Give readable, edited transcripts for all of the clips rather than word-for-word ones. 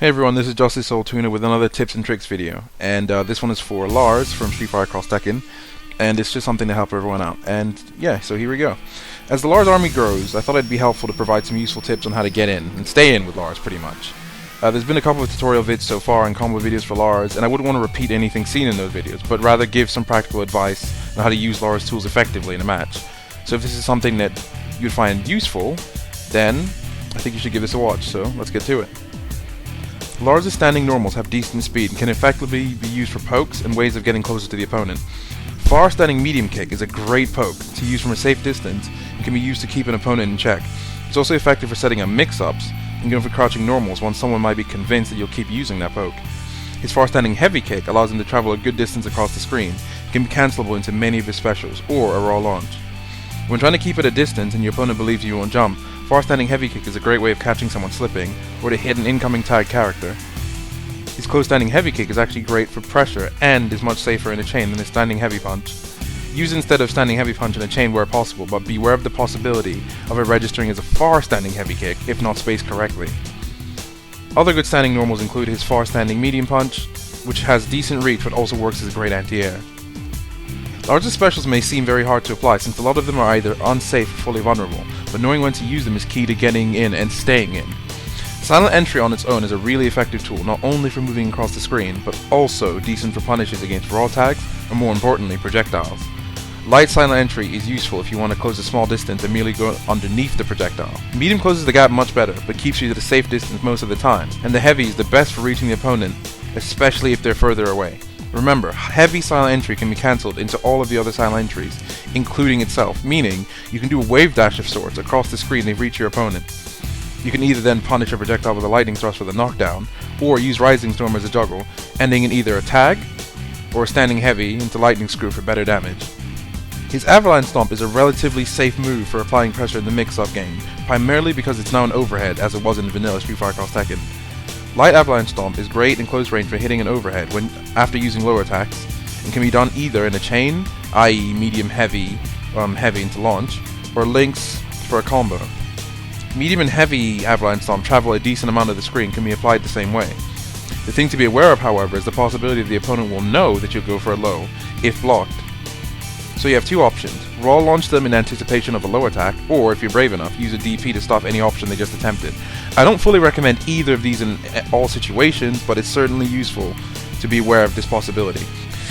Hey everyone, this is JusticeSoulTuna with another tips and tricks video, and this one is for LARS from Street Fighter X Tekken, and it's just something to help everyone out. And yeah, so here we go. As the LARS army grows, I thought it'd be helpful to provide some useful tips on how to get in and stay in with LARS pretty much. There's been a couple of tutorial vids so far and combo videos for LARS, and I wouldn't want to repeat anything seen in those videos, but rather give some practical advice on how to use LARS tools effectively in a match. So if this is something that you'd find useful, then I think you should give this a watch, so let's get to it. LARS' standing normals have decent speed and can effectively be used for pokes and ways of getting closer to the opponent. Far standing medium kick is a great poke to use from a safe distance and can be used to keep an opponent in check. It's also effective for setting up mix-ups and going for crouching normals when someone might be convinced that you'll keep using that poke. His far standing heavy kick allows him to travel a good distance across the screen and can be cancelable into many of his specials or a raw launch. When trying to keep at a distance and your opponent believes you won't jump, far standing heavy kick is a great way of catching someone slipping, or to hit an incoming tagged character. His close standing heavy kick is actually great for pressure and is much safer in a chain than his standing heavy punch. Use instead of standing heavy punch in a chain where possible, but beware of the possibility of it registering as a far standing heavy kick if not spaced correctly. Other good standing normals include his far standing medium punch, which has decent reach but also works as a great anti-air. LARS' specials may seem very hard to apply since a lot of them are either unsafe or fully vulnerable, but knowing when to use them is key to getting in and staying in. Silent entry on its own is a really effective tool, not only for moving across the screen, but also decent for punishes against raw tags, or more importantly, projectiles. Light silent entry is useful if you want to close a small distance and merely go underneath the projectile. Medium closes the gap much better, but keeps you at a safe distance most of the time, and the heavy is the best for reaching the opponent, especially if they're further away. Remember, heavy silent entry can be cancelled into all of the other silent entries, including itself, meaning you can do a wave dash of sorts across the screen and reach your opponent. You can either then punish a projectile with a lightning thrust for the knockdown, or use Rising Storm as a juggle, ending in either a tag or a standing heavy into lightning screw for better damage. His Everline Stomp is a relatively safe move for applying pressure in the mix-up game, primarily because it's now an overhead as it was in vanilla Street Fighter X Tekken. Light Everline Stomp is great in close range for hitting an overhead when after using lower attacks, and can be done either in a chain, i.e. medium heavy into launch, or links for a combo. Medium and heavy Everline Stomp travel a decent amount of the screen and can be applied the same way. The thing to be aware of, however, is the possibility that the opponent will know that you'll go for a low, if blocked. So you have two options: raw launch them in anticipation of a low attack, or if you're brave enough, use a DP to stop any option they just attempted. I don't fully recommend either of these in all situations, but it's certainly useful to be aware of this possibility.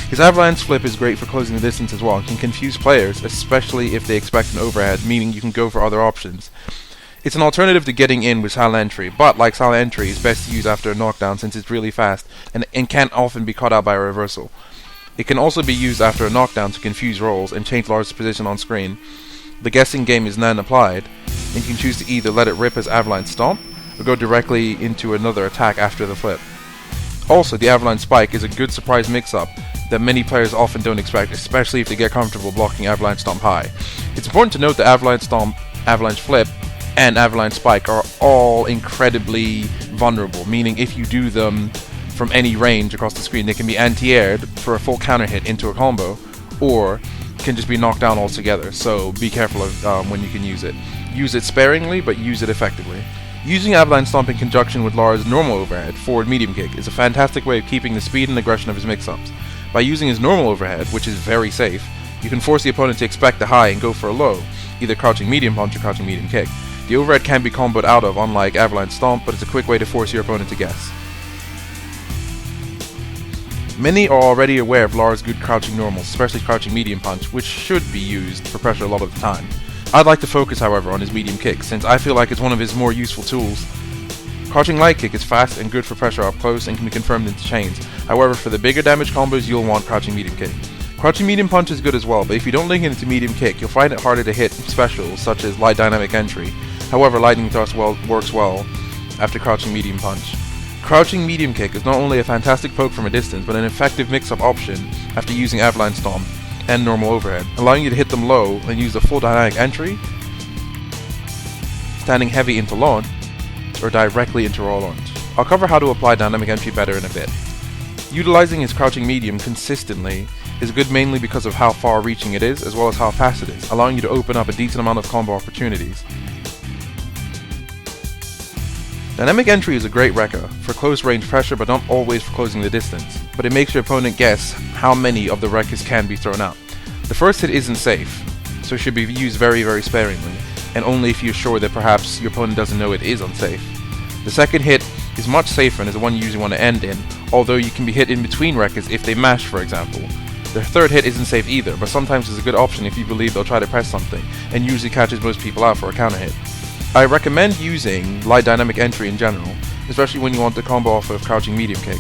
His avalanche flip is great for closing the distance as well, and can confuse players, especially if they expect an overhead, meaning you can go for other options. It's an alternative to getting in with silent entry, but like silent entry, it's best to use after a knockdown since it's really fast and can't often be caught out by a reversal. It can also be used after a knockdown to confuse rolls and change LARS' position on screen. The guessing game is then applied, and you can choose to either let it rip as Everline Stomp, or go directly into another attack after the flip. Also, the Everline Spike is a good surprise mix-up that many players often don't expect, especially if they get comfortable blocking Everline Stomp high. It's important to note that Everline Stomp, Avalanche Flip, and Everline Spike are all incredibly vulnerable, meaning if you do them from any range across the screen, they can be anti-aired for a full counter hit into a combo, or can just be knocked down altogether, so be careful of when you can use it. Use it sparingly, but use it effectively. Using Everline Stomp in conjunction with LARS' normal overhead, forward medium kick, is a fantastic way of keeping the speed and aggression of his mix-ups. By using his normal overhead, which is very safe, you can force the opponent to expect a high and go for a low, either crouching medium punch or crouching medium kick. The overhead can be comboed out of, unlike Everline Stomp, but it's a quick way to force your opponent to guess. Many are already aware of LARS' good crouching normals, especially crouching medium punch, which should be used for pressure a lot of the time. I'd like to focus, however, on his medium kick, since I feel like it's one of his more useful tools. Crouching light kick is fast and good for pressure up close and can be confirmed into chains. However, for the bigger damage combos, you'll want crouching medium kick. Crouching medium punch is good as well, but if you don't link it into medium kick, you'll find it harder to hit specials such as light dynamic entry. However, lightning thrust works well after crouching medium punch. Crouching medium kick is not only a fantastic poke from a distance, but an effective mix-up option after using Everline Stomp and normal overhead, allowing you to hit them low and use the full dynamic entry, standing heavy into launch, or directly into raw launch. I'll cover how to apply dynamic entry better in a bit. Utilizing his crouching medium consistently is good mainly because of how far-reaching it is, as well as how fast it is, allowing you to open up a decent amount of combo opportunities. Dynamic entry is a great wrecker for close range pressure, but not always for closing the distance, but it makes your opponent guess how many of the wreckers can be thrown out. The first hit isn't safe, so it should be used very sparingly, and only if you're sure that perhaps your opponent doesn't know it is unsafe. The second hit is much safer and is the one you usually want to end in, although you can be hit in between wreckers if they mash, for example. The third hit isn't safe either, but sometimes it's a good option if you believe they'll try to press something, and usually catches most people out for a counter hit. I recommend using light dynamic entry in general, especially when you want to combo off of crouching medium kick.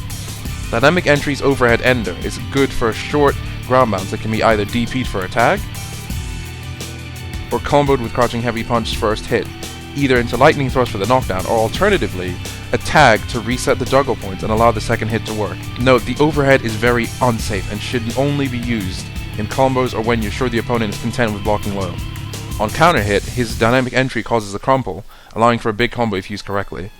Dynamic entry's overhead ender is good for a short ground bounce that can be either DP'd for a tag, or comboed with crouching heavy punch's first hit, either into lightning thrust for the knockdown, or alternatively, a tag to reset the juggle points and allow the second hit to work. Note, the overhead is very unsafe and should only be used in combos or when you're sure the opponent is content with blocking low. On counter hit, his dynamic entry causes a crumple, allowing for a big combo if used correctly.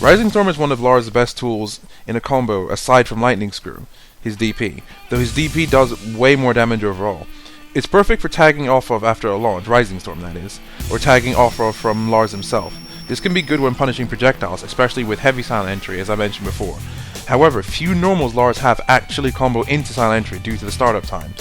Rising Storm is one of LAR's best tools in a combo aside from Lightning Screw, his DP, though his DP does way more damage overall. It's perfect for tagging off of after a launch, Rising Storm that is, or tagging off of from LARS himself. This can be good when punishing projectiles, especially with heavy silent entry as I mentioned before. However, few normals LARS have actually combo into silent entry due to the startup time,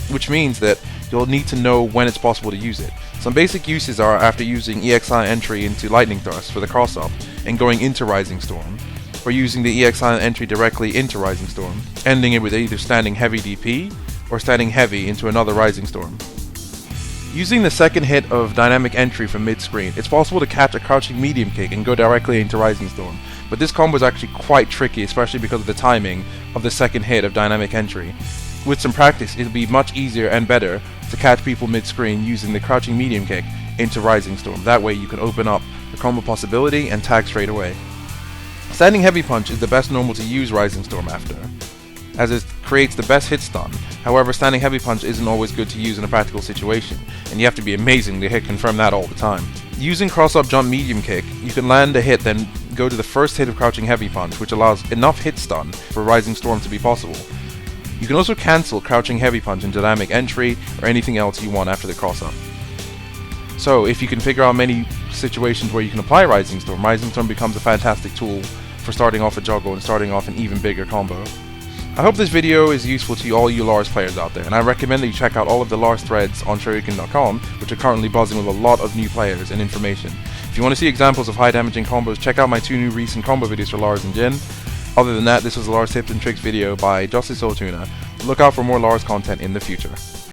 which means that you'll need to know when it's possible to use it. Some basic uses are after using EX entry into Lightning Thrust for the cross-up and going into Rising Storm, or using the EX entry directly into Rising Storm, ending it with either standing heavy DP or standing heavy into another Rising Storm. Using the second hit of dynamic entry from mid-screen, it's possible to catch a crouching medium kick and go directly into Rising Storm, but this combo is actually quite tricky, especially because of the timing of the second hit of dynamic entry. With some practice, it'll be much easier and better to catch people mid-screen using the crouching medium kick into Rising Storm. That way you can open up the combo possibility and tag straight away. Standing heavy punch is the best normal to use Rising Storm after, as it creates the best hit stun. However, standing heavy punch isn't always good to use in a practical situation, and you have to be amazing to hit confirm that all the time. Using cross-up jump medium kick, you can land a hit then go to the first hit of crouching heavy punch, which allows enough hit stun for Rising Storm to be possible. You can also cancel crouching heavy punch in dynamic entry or anything else you want after the cross-up. So if you can figure out many situations where you can apply Rising Storm becomes a fantastic tool for starting off a juggle and starting off an even bigger combo. I hope this video is useful to all you LARS players out there, and I recommend that you check out all of the LARS threads on Shoryuken.com, which are currently buzzing with a lot of new players and information. If you want to see examples of high damaging combos, check out my 2 new recent combo videos for LARS and Jin. Other than that, this was a LARS tips and tricks video by JusticeSoulTuna. Look out for more LARS content in the future.